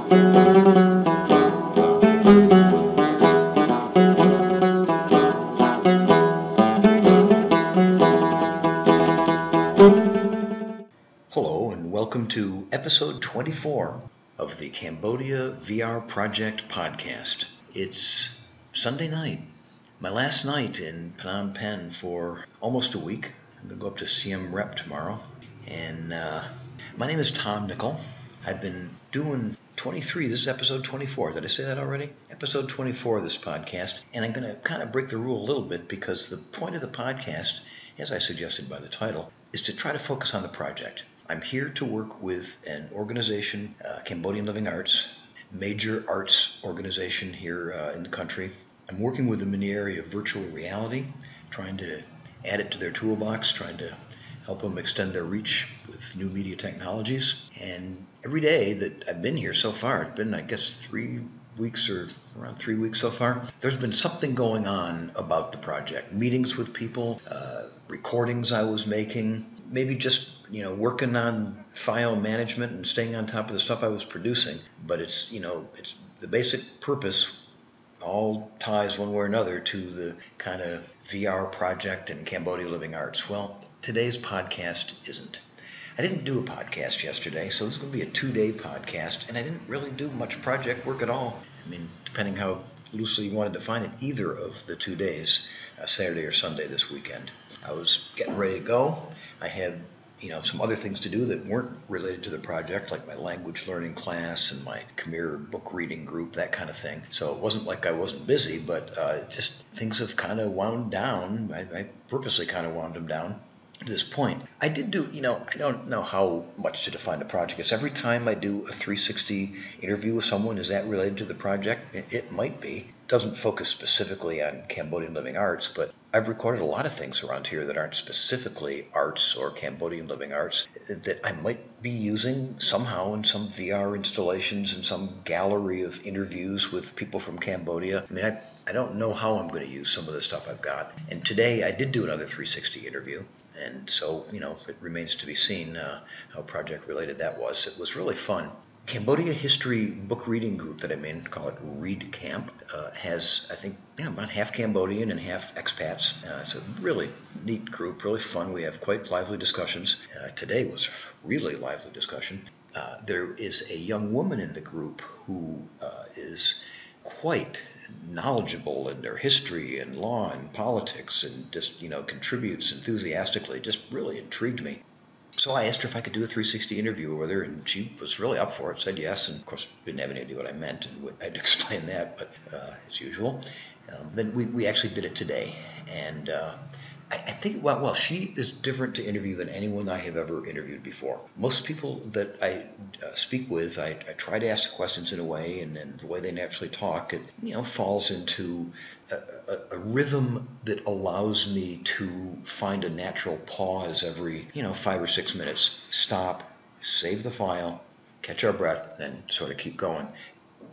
Hello and welcome to episode 24 of the Cambodia VR Project podcast. It's Sunday night, my last night in Phnom Penh for almost a week. I'm going to go up to Siem Reap tomorrow. And my name is Tom Nickel. I've been doing 23, this is episode 24. Did I say that already? Episode 24 of this podcast. And I'm going to kind of break the rule a little bit because the point of the podcast, as I suggested by the title, is to try to focus on the project. I'm here to work with an organization, Cambodian Living Arts, major arts organization here in the country. I'm working with them in the area of virtual reality, trying to add it to their toolbox, trying to help them extend their reach with new media technologies. And every day that I've been here so far, it's been, I guess, 3 weeks or around 3 weeks so far, there's been something going on about the project. Meetings with people, recordings I was making, maybe just working on file management and staying on top of the stuff I was producing. But it's the basic purpose all ties one way or another to the kind of VR project and Cambodia Living Arts. Well, today's podcast isn't. I didn't do a podcast yesterday, so this is going to be a 2-day podcast, and I didn't really do much project work at all. I mean, depending how loosely you want to define it, either of the 2 days, Saturday or Sunday this weekend. I was getting ready to go. I had some other things to do that weren't related to the project, like my language learning class and my Khmer book reading group, that kind of thing. So it wasn't like I wasn't busy, but just things have kind of wound down. I purposely kind of wound them down to this point. I did do, I don't know how much to define the project. It's every time I do a 360 interview with someone, is that related to the project? It might be. It doesn't focus specifically on Cambodian Living Arts, but I've recorded a lot of things around here that aren't specifically arts or Cambodian Living Arts that I might be using somehow in some VR installations and some gallery of interviews with people from Cambodia. I mean, I don't know how I'm going to use some of the stuff I've got. And today I did do another 360 interview. And so, it remains to be seen how project related that was. It was really fun. Cambodia History book reading group that I'm in, call it Read Camp, has, I think, about half Cambodian and half expats. It's a really neat group, really fun. We have quite lively discussions. Today was a really lively discussion. There is a young woman in the group who is quite knowledgeable in their history and law and politics and just, contributes enthusiastically, just really intrigued me. So I asked her if I could do a 360 interview with her, and she was really up for it, said yes, and of course didn't have any idea what I meant, and I had to explain that, but as usual. Then we actually did it today, and I think, well, she is different to interview than anyone I have ever interviewed before. Most people that I speak with, I try to ask the questions in a way, and then the way they naturally talk, it falls into a rhythm that allows me to find a natural pause every 5 or 6 minutes. Stop, save the file, catch our breath, then sort of keep going.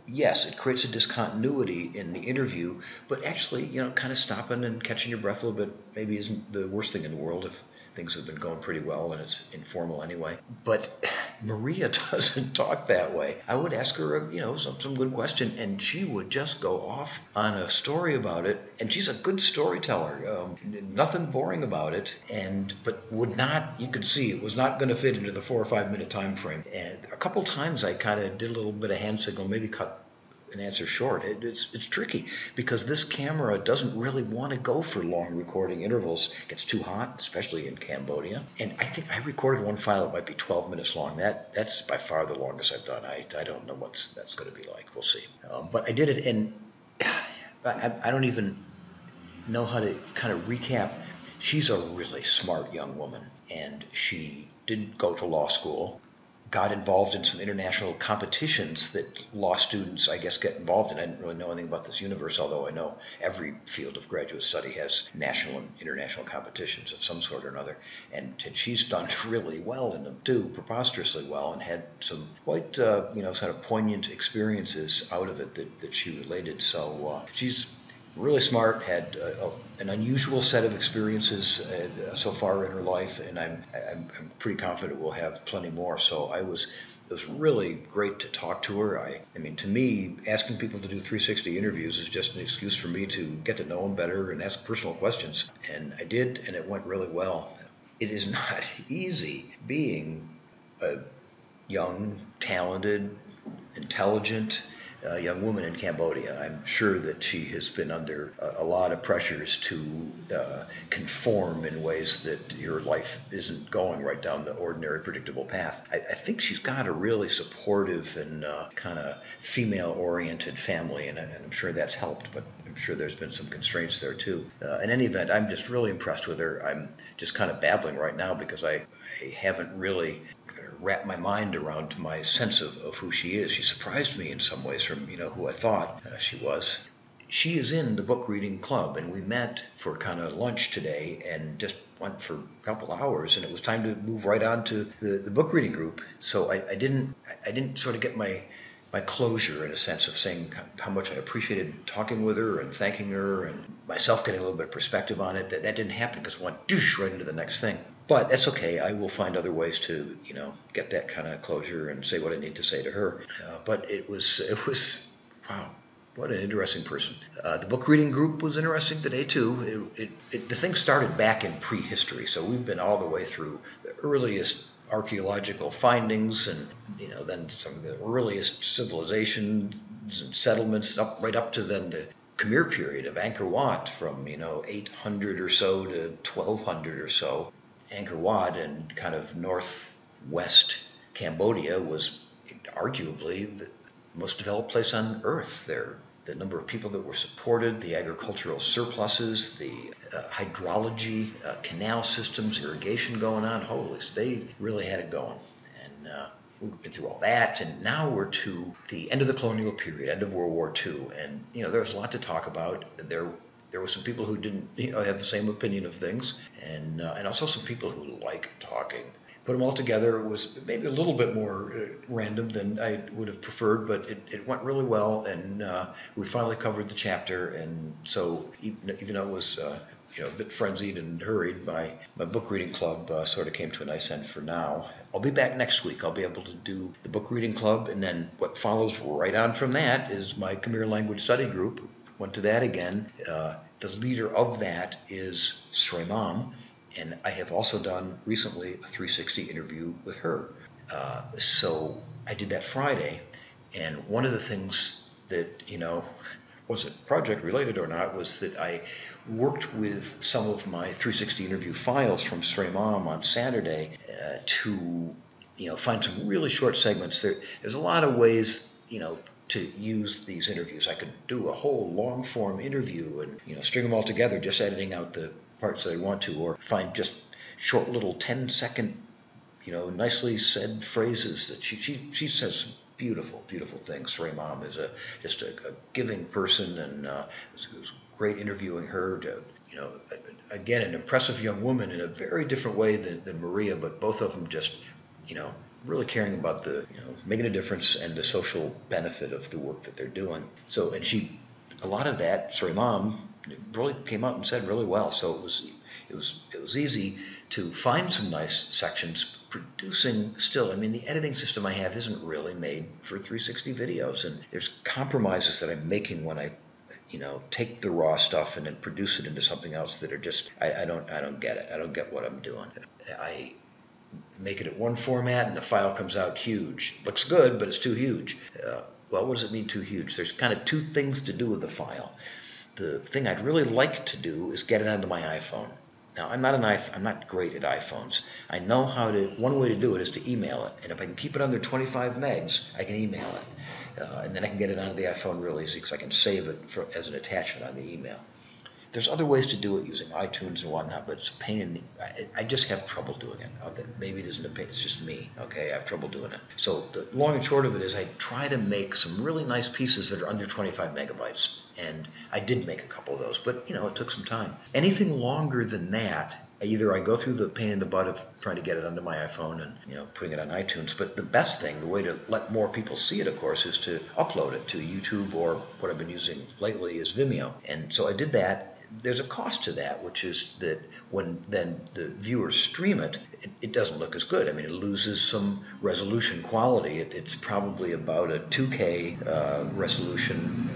Yes, it creates a discontinuity in the interview, but actually, kind of stopping and catching your breath a little bit maybe isn't the worst thing in the world if things have been going pretty well and it's informal anyway. But Maria doesn't talk that way. I would ask her, some good question, and she would just go off on a story about it. And she's a good storyteller, nothing boring about it. But would not, you could see, it was not going to fit into the 4 or 5 minute time frame. And a couple times I kind of did a little bit of hand signal, maybe cut an answer short. It's tricky because this camera doesn't really want to go for long recording intervals. It gets too hot, especially in Cambodia. And I think I recorded one file that might be 12 minutes long. That's by far the longest I've done. I don't know what that's going to be like. We'll see. But I did it, and I don't even know how to kind of recap. She's a really smart young woman, and she did go to law school. Got involved in some international competitions that law students, I guess, get involved in. I didn't really know anything about this universe, although I know every field of graduate study has national and international competitions of some sort or another. And she's done really well in them too, preposterously well, and had some quite, sort of poignant experiences out of it that she related. So she's really smart, had an unusual set of experiences so far in her life, and I'm pretty confident we'll have plenty more. So I was It was really great to talk to her. I mean, to me, asking people to do 360 interviews is just an excuse for me to get to know them better and ask personal questions. And I did, and it went really well. It is not easy being a young, talented, intelligent young woman in Cambodia. I'm sure that she has been under a lot of pressures to conform in ways that your life isn't going right down the ordinary, predictable path. I think she's got a really supportive and kind of female-oriented family, and I'm sure that's helped, but I'm sure there's been some constraints there too. In any event, I'm just really impressed with her. I'm just kind of babbling right now because I haven't really wrap my mind around my sense of who she is. She surprised me in some ways from, who I thought she was. She is in the book reading club, and we met for kind of lunch today and just went for a couple hours, and it was time to move right on to the book reading group. So I didn't sort of get my closure in a sense of saying how much I appreciated talking with her and thanking her and myself getting a little bit of perspective on it. That didn't happen because I went douche right into the next thing. But that's okay. I will find other ways to, get that kind of closure and say what I need to say to her. But it was, wow, what an interesting person. The book reading group was interesting today too. The thing started back in prehistory, so we've been all the way through the earliest archaeological findings and then some of the earliest civilizations and settlements right up to then the Khmer period of Angkor Wat from 800 or so to 1200 or so. Angkor Wat and kind of northwest Cambodia was arguably the most developed place on earth. The number of people that were supported, the agricultural surpluses, the hydrology, canal systems, irrigation going on. Holy, they really had it going. And we've been through all that, and now we're to the end of the colonial period, end of World War II, and there was a lot to talk about. There were some people who didn't have the same opinion of things, and also some people who like talking. Put them all together. It was maybe a little bit more random than I would have preferred, but it went really well, and we finally covered the chapter. And so even though it was a bit frenzied and hurried, my book reading club sort of came to a nice end for now. I'll be back next week. I'll be able to do the book reading club, and then what follows right on from that is my Khmer language study group. Went to that again. The leader of that is Sreimam, and I have also done recently a 360 interview with her. So I did that Friday, and one of the things that, was it project related or not, was that I worked with some of my 360 interview files from Sreimam on Saturday to, find some really short segments. There's a lot of ways, to use these interviews. I could do a whole long form interview and string them all together, just editing out the parts that I want to, or find just short little 10-second, nicely said phrases that she says some beautiful things. Sreimam is just a giving person, and it was great interviewing her. Again, an impressive young woman in a very different way than Maria, but both of them just really caring about the, making a difference and the social benefit of the work that they're doing. So, and a lot of that, Sreimam really came out and said really well. So it was easy to find some nice sections. Producing still, the editing system I have isn't really made for 360 videos, and there's compromises that I'm making when I take the raw stuff and then produce it into something else that are just, I don't get it. I don't get what I'm doing. I make it at one format and the file comes out huge. Looks good, but it's too huge. Well, what does it mean too huge? There's kind of two things to do with the file. The thing I'd really like to do is get it onto my iPhone. Now, I'm not great at iPhones. I know one way to do it is to email it. And if I can keep it under 25 megs, I can email it. And then I can get it onto the iPhone real easy because I can save it as an attachment on the email. There's other ways to do it using iTunes and whatnot, but it's a pain in the... I just have trouble doing it. Maybe it isn't a pain, it's just me, okay? I have trouble doing it. So the long and short of it is I try to make some really nice pieces that are under 25 megabytes. And I did make a couple of those, but, it took some time. Anything longer than that, either I go through the pain in the butt of trying to get it onto my iPhone and, putting it on iTunes, but the best thing, the way to let more people see it, of course, is to upload it to YouTube, or what I've been using lately is Vimeo. And so I did that. there's a cost to that, which is that when then the viewers stream it, it doesn't look as good. I mean, it loses some resolution quality. It's probably about a 2K resolution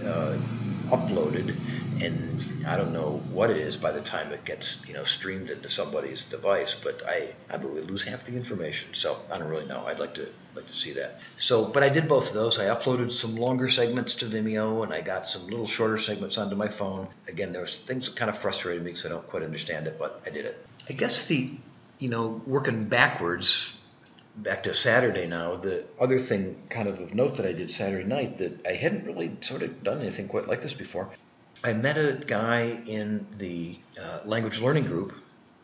uploaded, and I don't know what it is by the time it gets streamed into somebody's device, but I probably lose half the information. So I don't really know. I'd like to see that. So, but I did both of those. I uploaded some longer segments to Vimeo, and I got some little shorter segments onto my phone. Again, there was things that kind of frustrated me because I don't quite understand it, but I did it. I guess working backwards, back to Saturday now, the other thing kind of note that I did Saturday night that I hadn't really sort of done anything quite like this before. I met a guy in the language learning group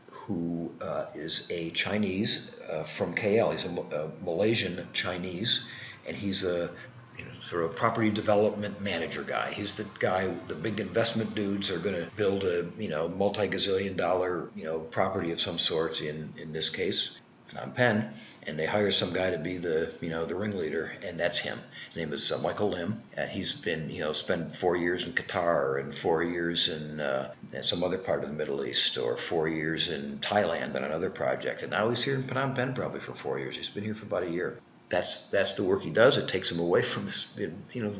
who is a Chinese from KL. He's a Malaysian Chinese, and he's a sort of property development manager guy. He's the guy, the big investment dudes are going to build a multi-gazillion dollar property of some sorts in this case Phnom Penh, and they hire some guy to be the the ringleader, and that's him. His name is Michael Lim, and he's been spent 4 years in Qatar and 4 years in some other part of the Middle East, or 4 years in Thailand on another project, and now he's here in Phnom Penh probably for 4 years. He's been here for about a year. That's the work he does. It takes him away from his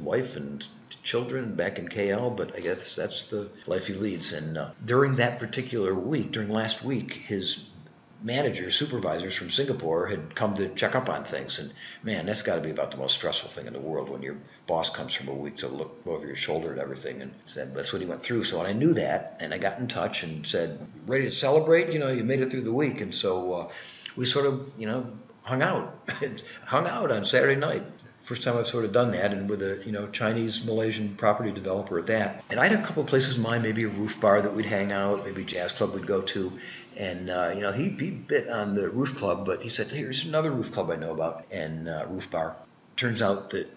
wife and children back in KL, but I guess that's the life he leads. And during that particular week, during last week, his supervisors from Singapore had come to check up on things, and man, that's got to be about the most stressful thing in the world when your boss comes from a week to look over your shoulder at everything, and said that's what he went through. So I knew that, and I got in touch and said, ready to celebrate? You made it through the week. And so we sort of hung out on Saturday night. First time I've sort of done that, and with a Chinese Malaysian property developer at that. And I had a couple of places in mind, maybe a roof bar that we'd hang out, maybe a jazz club we'd go to. And he bit on the roof club, but he said, hey, here's another roof club I know about, and roof bar. Turns out that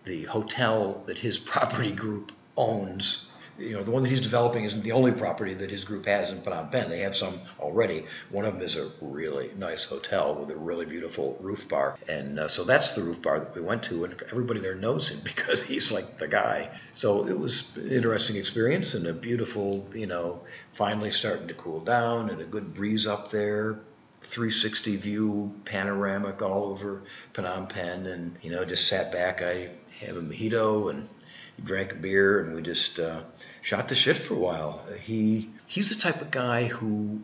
the hotel that his property group owns, the one that he's developing isn't the only property that his group has in Phnom Penh. They have some already. One of them is a really nice hotel with a really beautiful roof bar. And so that's the roof bar that we went to, and everybody there knows him because he's like the guy. So it was an interesting experience, and a beautiful, finally starting to cool down, and a good breeze up there. 360 view, panoramic all over Phnom Penh, and just sat back. I had a mojito and drank a beer, and we just shot the shit for a while. He's the type of guy who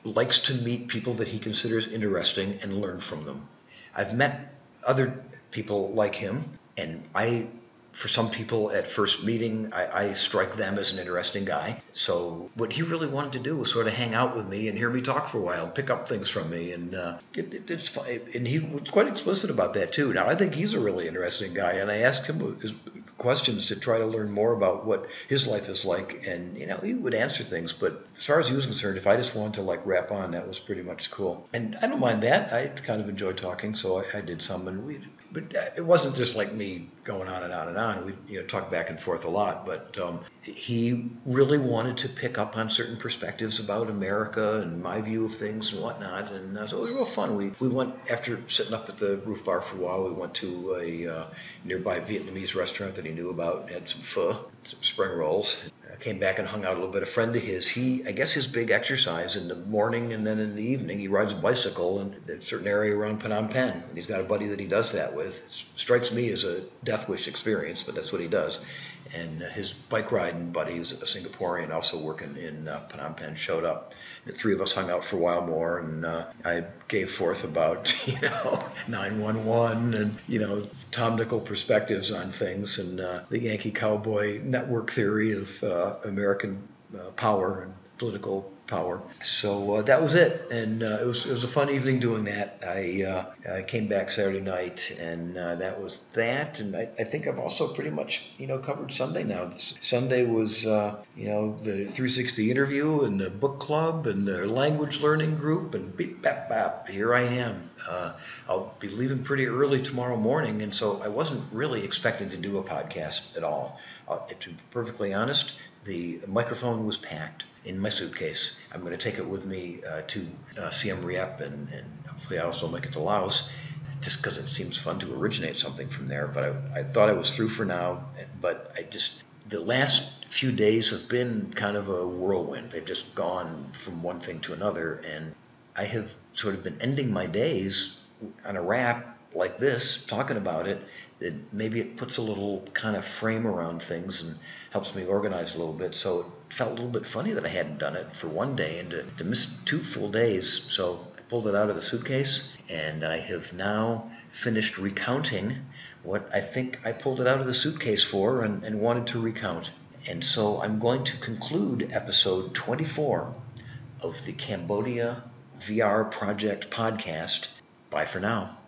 likes to meet people that he considers interesting and learn from them. I've met other people like him, and for some people at first meeting, I strike them as an interesting guy. So what he really wanted to do was sort of hang out with me and hear me talk for a while, pick up things from me, and it's fun. And he was quite explicit about that too. Now I think he's a really interesting guy, and I asked him questions to try to learn more about what his life is like, and he would answer things. But as far as he was concerned, if I just wanted to rap on, that was pretty much cool. And I don't mind that. I kind of enjoy talking, so I did some, but it wasn't just like me going on and on and on. We talked back and forth a lot, but he really wanted to pick up on certain perspectives about America and my view of things and whatnot, and so it was real fun. We went, after sitting up at the roof bar for a while, we went to a nearby Vietnamese restaurant that he knew about, had some pho, some spring rolls. Came back and hung out a little bit. A friend of his, I guess his big exercise in the morning and then in the evening, he rides a bicycle in a certain area around Phnom Penh, and he's got a buddy that he does that with. It strikes me as a death wish experience, but that's what he does. And his bike riding buddy, who's a Singaporean also working in Phnom Penh, showed up. The three of us hung out for a while more, and I gave forth about 911 and Tom Nickel perspectives on things, and the Yankee Cowboy network theory of American power and political power. So that was it, and it was a fun evening doing that. I came back Saturday night, and that was that. And I think I've also pretty much covered Sunday now. Sunday was the 360 interview and the book club and the language learning group, and beep bap bap, here I am. I'll be leaving pretty early tomorrow morning, and so I wasn't really expecting to do a podcast at all. To be perfectly honest, the microphone was packed in my suitcase. I'm going to take it with me to Siem Reap, and hopefully I also make it to Laos, just because it seems fun to originate something from there. But I thought I was through for now, but the last few days have been kind of a whirlwind. They've just gone from one thing to another, and I have sort of been ending my days on a wrap like this, talking about it, that maybe it puts a little kind of frame around things and helps me organize a little bit. So it felt a little bit funny that I hadn't done it for one day and to miss 2 full days. So I pulled it out of the suitcase, and I have now finished recounting what I think I pulled it out of the suitcase for and wanted to recount. And so I'm going to conclude episode 24 of the Cambodia VR Project podcast. Bye for now.